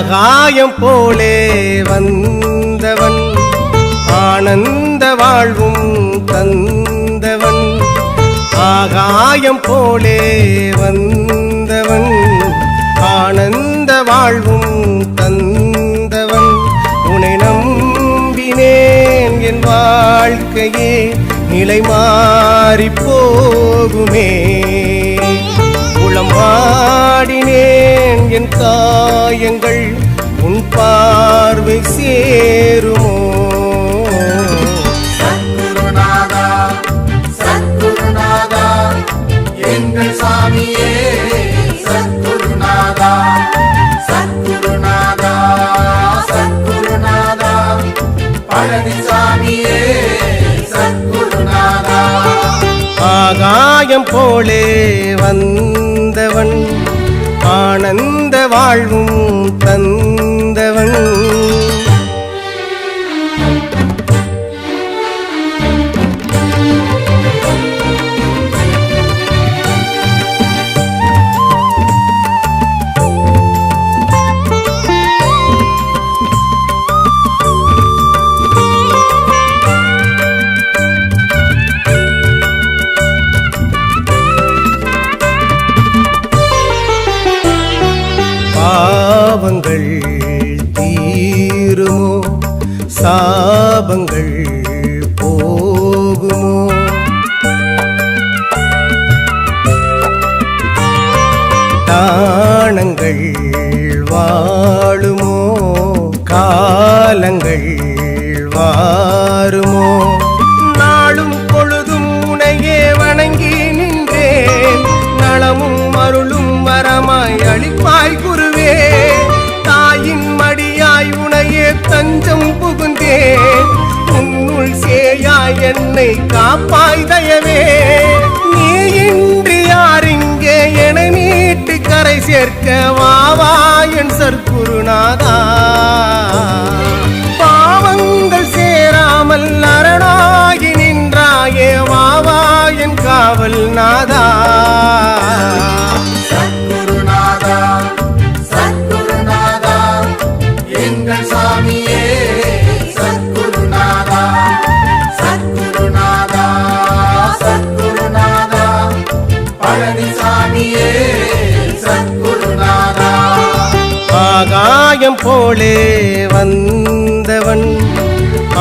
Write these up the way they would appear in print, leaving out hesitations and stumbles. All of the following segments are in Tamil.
ஆகாயம் போலே வந்தவன் ஆனந்த வாழ்வும் தந்தவன் ஆகாயம் போலே வந்தவன் ஆனந்த வாழ்வும் தந்தவன் உன்னை நம்பினேன் என் வாழ்க்கையே நிலை மாறி போகுமே உளம் வாடினேன் என் காயங்கள் உன் பார்வை சேருமோ சத்குருநாதா சத்குருநாதா எங்கள் சாமியே சத்குருநாதா சத்குருநாதா சத்குருநாதா பழனிசாமியே சத்குருநாதா ஆகாயம் போலே வந்தவன் ஆனந்த வாழ்வும் தந்தவன் பாவங்கள் தீருமோ சாபங்கள் போகுமோ தானங்கள் வாழுமோ காலங்கள் வாருமோ நாளும் பொழுதும் உனையே வணங்கி நின்றேன் நலமும் அருளும் வரமாய் அளிப்பாய் குருவே தாயின் மடியாய் உனையே தஞ்சம் புகுந்தேன் உன்னுள் சேயாய் என்னை காப்பாய் தயவே நீ இன்றி யாரிங்கே என மீட்டு கரை சேர்க்க வாவா என் சற்குருநாதா பாவங்கள் சேராமல் அரணாகி நின்றாயே வாவா என் காவல் நாதா சத்குருநாதா சத்குருநாதா எங்கள் சாமியே சத்குருநாதா சத்குருநாதா சத்குருநாதா பழனிசாமியே சத்குருநாதா ஆகாயம் போலே வந்தவன்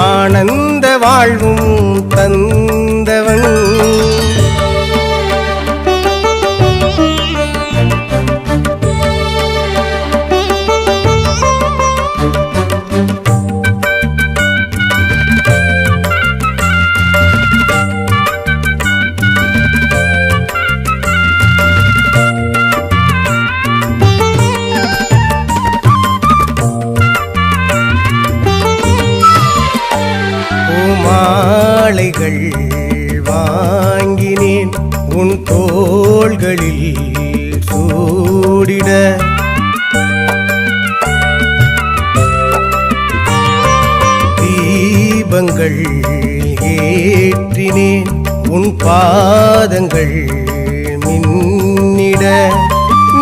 ஆனந்த வாழ்வும் தந்தவன் மாலைகள் வாங்கினேன் உன் தோள்களில் சூடிட தீபங்கள் ஏற்றினேன் உன் பாதங்கள் மின்னிட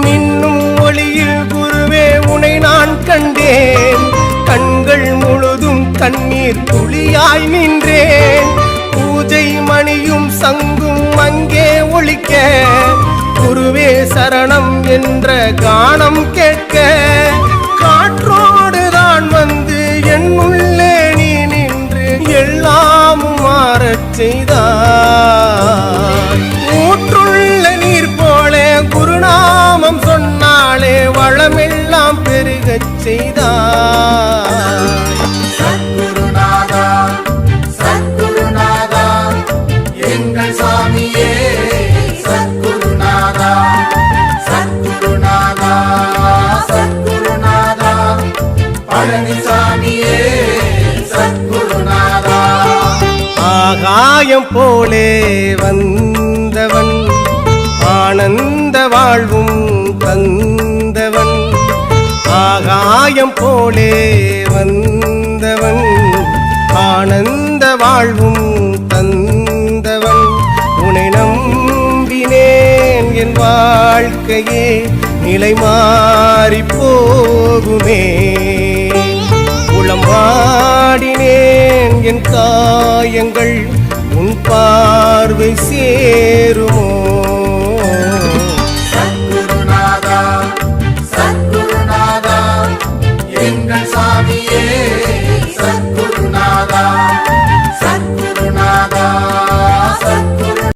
மின்னும் ஒளியில் குருவே உனை நான் கண்டேன் கண்கள் முழுதும் கண்ணீர் துளியாய் நின்றேன் பூஜை மணியும் சங்கும் அங்கே ஒலிக்க குருவே சரணம் என்ற கானம் கேட்க காற்றோடு தான் வந்து என் உள்ளே நீ நின்று எல்லாமும் மாறச் செய்தாய் ஊற்றுள்ள நீர் போல குருநாமம் சொன்னாலே வளமெல்லாம் பெருகச் செய்தாய் சத்குருநாதா சத்குருநாதா எங்கள் சாமியே சத்குருநாதா சத்குருநாதா சத்குருநாதா பழனிசாமியே சத்குருநாதா ஆகாயம் போலே வந்தவன் ஆனந்த வாழ்வும் தந்தவன் ஆகாயம் போலே வந்தவன் ஆனந்த வாழ்வும் தந்தவன் உன்னை நம்பினேன் என் வாழ்க்கையே நிலை மாறி போகுமே. உளம் வாடினேன் என் காயங்கள் உன் பார்வை சேருமோ.